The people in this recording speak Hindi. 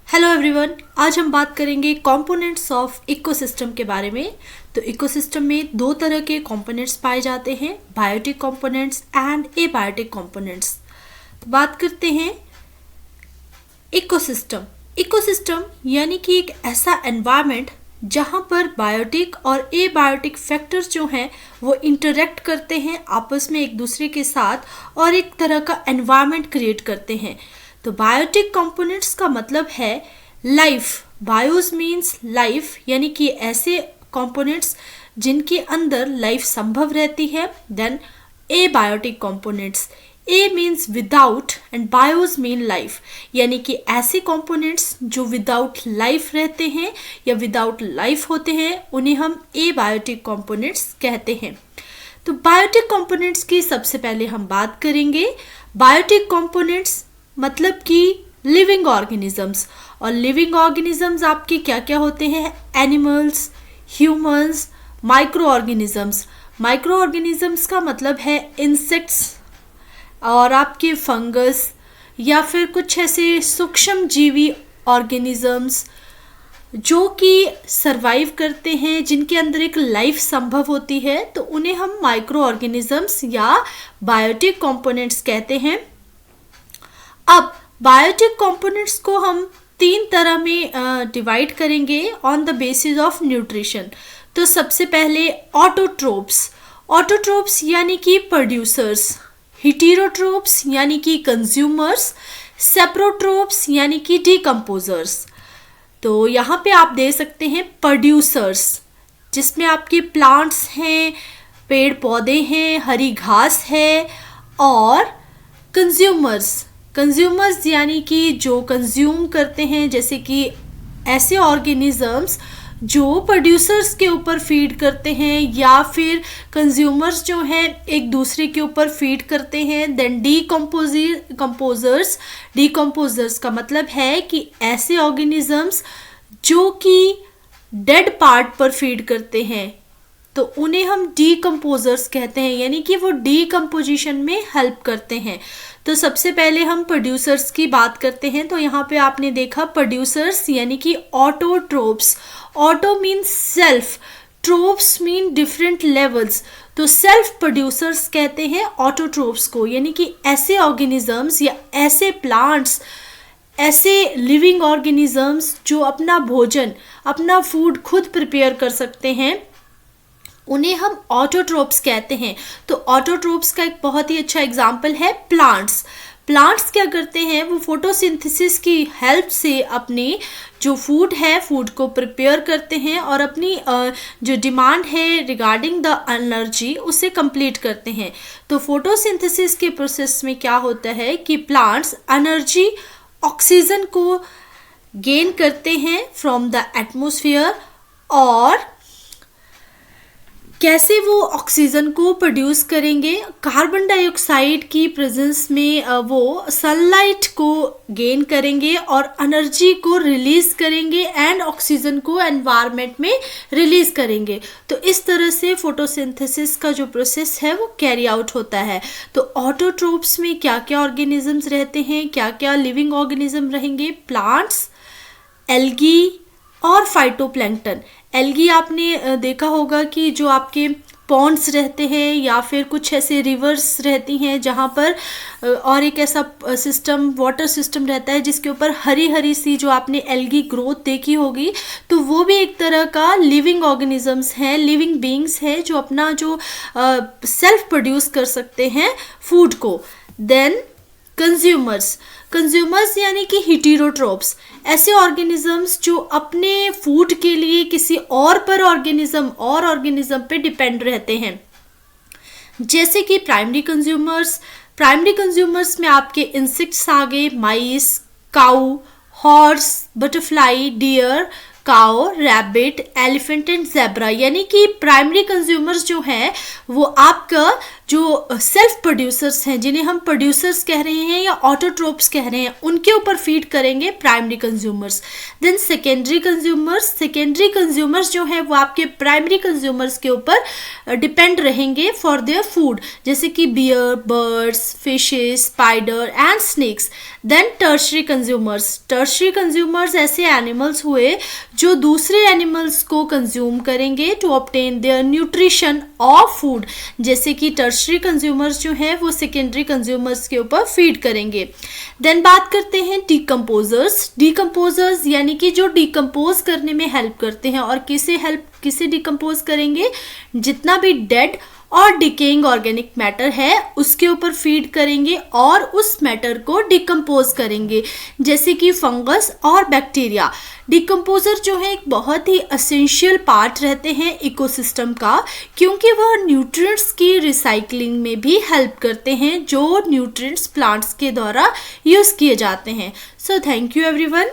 हेलो एवरीवन, आज हम बात करेंगे कंपोनेंट्स ऑफ इकोसिस्टम के बारे में। तो इकोसिस्टम में दो तरह के कंपोनेंट्स पाए जाते हैं, biotic components and abiotic components. तो बात करते हैं इकोसिस्टम। इकोसिस्टम यानी कि एक ऐसा एनवायरनमेंट जहाँ पर बायोटिक और एबायोटिक फैक्टर्स जो हैं वो इंटरेक्ट करते हैं आपस में एक दूसरे के साथ और एक तरह का एनवायरनमेंट क्रिएट करते हैं। तो बायोटिक कंपोनेंट्स का मतलब है लाइफ। बायोस मीन्स लाइफ, यानी कि ऐसे कंपोनेंट्स जिनके अंदर लाइफ संभव रहती है। Then abiotic components, a means without and bios mean life, यानी कि ऐसे कंपोनेंट्स जो विदाउट लाइफ रहते हैं या विदाउट लाइफ होते हैं उन्हें हम एबायोटिक कंपोनेंट्स कहते हैं। तो बायोटिक कंपोनेंट्स की सबसे पहले हम बात करेंगे। बायोटिक कंपोनेंट्स मतलब कि लिविंग ऑर्गेनिजम्स, और लिविंग ऑर्गेनिजम्स आपके क्या क्या होते हैं? Animals, humans, micro organisms. Micro organisms का मतलब है इंसेक्ट्स और आपके फंगस या फिर कुछ ऐसे सूक्ष्म जीवी ऑर्गेनिजम्स जो कि सरवाइव करते हैं, जिनके अंदर एक लाइफ संभव होती है, तो उन्हें हम माइक्रो ऑर्गेनिजम्स या बायोटिक कंपोनेंट्स कहते हैं। अब बायोटिक कंपोनेंट्स को हम तीन तरह में डिवाइड करेंगे on the basis of nutrition. तो सबसे पहले ऑटोट्रोप्स। ऑटोट्रोप्स यानी कि प्रोड्यूसर्स, हेटेरोट्रोप्स यानी कि कंज्यूमर्स, सेप्रोट्रोप्स यानी कि डिकम्पोजर्स। तो यहाँ पे आप दे सकते हैं प्रोड्यूसर्स, जिसमें आपके प्लांट्स हैं, पेड़ पौधे हैं, हरी घास है। और कंज्यूमर्स, कंज्यूमर्स यानी कि जो कंज्यूम करते हैं, जैसे कि ऐसे ऑर्गेनिजम्स जो प्रोड्यूसर्स के ऊपर फीड करते हैं या फिर कंज्यूमर्स जो हैं एक दूसरे के ऊपर फीड करते हैं। देन कंपोजर्स, डिकम्पोजर्स का मतलब है कि ऐसे ऑर्गेनिजम्स जो कि डेड पार्ट पर फीड करते हैं, तो उन्हें हम डिकम्पोजर्स कहते हैं, यानी कि वो डिकम्पोजिशन में हेल्प करते हैं। तो सबसे पहले हम प्रोड्यूसर्स की बात करते हैं। तो यहाँ पे आपने देखा प्रोड्यूसर्स यानी कि autotrophs. Auto means self, tropes mean different levels. तो सेल्फ प्रोड्यूसर्स कहते हैं ऑटोट्रोप्स को, यानी कि ऐसे ऑर्गेनिजम्स या ऐसे प्लांट्स, ऐसे लिविंग ऑर्गेनिजम्स जो अपना भोजन, अपना फूड खुद प्रिपेयर कर सकते हैं, उन्हें हम ऑटोट्रोप्स कहते हैं। तो ऑटोट्रोप्स का एक बहुत ही अच्छा एग्जाम्पल है प्लांट्स। प्लांट्स क्या करते हैं? वो फोटोसिंथेसिस की हेल्प से अपनी जो फूड है, फूड को प्रिपेयर करते हैं और अपनी जो डिमांड है रिगार्डिंग द एनर्जी उसे कंप्लीट करते हैं। तो फोटोसिंथेसिस के प्रोसेस में क्या होता है कि प्लांट्स एनर्जी, ऑक्सीजन को गेन करते हैं फ्रॉम द एटमॉस्फेयर। और कैसे वो ऑक्सीजन को प्रोड्यूस करेंगे? कार्बन डाइऑक्साइड की प्रेजेंस में वो सनलाइट को गेन करेंगे और एनर्जी को रिलीज करेंगे एंड ऑक्सीजन को एनवायरनमेंट में रिलीज करेंगे। तो इस तरह से फोटोसिंथेसिस का जो प्रोसेस है वो कैरी आउट होता है। तो ऑटोट्रोप्स में क्या क्या ऑर्गेनिजम्स रहते हैं, क्या क्या लिविंग ऑर्गेनिज्म रहेंगे? प्लांट्स, एल्गी और फाइटोप्लैंक्टन। एल्गी आपने देखा होगा कि जो आपके पॉन्ड्स रहते हैं या फिर कुछ ऐसे रिवर्स रहती हैं जहाँ पर और एक ऐसा सिस्टम, वाटर सिस्टम रहता है जिसके ऊपर हरी हरी सी जो आपने एल्गी ग्रोथ देखी होगी, तो वो भी एक तरह का लिविंग ऑर्गेनिजम्स हैं, लिविंग बीइंग्स हैं जो अपना जो सेल्फ प्रोड्यूस कर सकते हैं फूड को। देन कंज्यूमर्स, कंज्यूमर्स यानी कि हेटेरोट्रोप्स, ऐसे ऑर्गेनिजम्स जो अपने फूड के लिए किसी और पर ऑर्गेनिज्म पे डिपेंड रहते हैं, जैसे कि प्राइमरी कंज्यूमर्स। प्राइमरी कंज्यूमर्स में आपके इंसेक्ट्स आ गए, mice, cow, horse, butterfly, deer, cow, rabbit, elephant and zebra. यानी कि प्राइमरी कंज्यूमर्स जो हैं वो आपका जो सेल्फ प्रोड्यूसर्स हैं, जिन्हें हम प्रोड्यूसर्स कह रहे हैं या ऑटोट्रोप्स कह रहे हैं, उनके ऊपर फीड करेंगे primary consumers. Then secondary consumers जो है वो आपके प्राइमरी कंज्यूमर्स के ऊपर डिपेंड रहेंगे फॉर देयर फूड, जैसे कि bear, birds, fishes, spider and snakes. Then tertiary consumers ऐसे एनिमल्स हुए जो दूसरे एनिमल्स को कंज्यूम करेंगे टू ऑब्टेन देयर न्यूट्रिशन और फूड, जैसे कि टर्शरी कंज्यूमर्स जो हैं वो सेकेंडरी कंज्यूमर्स के ऊपर फीड करेंगे। देन बात करते हैं डिकम्पोजर्स यानी कि जो डिकम्पोज करने में हेल्प करते हैं, और किसे डिकम्पोज करेंगे, जितना भी डेड और डिकेइंग ऑर्गेनिक मैटर है उसके ऊपर फीड करेंगे और उस मैटर को डिकम्पोज करेंगे, जैसे कि फंगस और बैक्टीरिया। डिकम्पोजर जो है एक बहुत ही एसेंशियल पार्ट रहते हैं इकोसिस्टम का, क्योंकि वह न्यूट्रिएंट्स की रिसाइकलिंग में भी हेल्प करते हैं, जो न्यूट्रिएंट्स प्लांट्स के द्वारा यूज़ किए जाते हैं। So thank you everyone.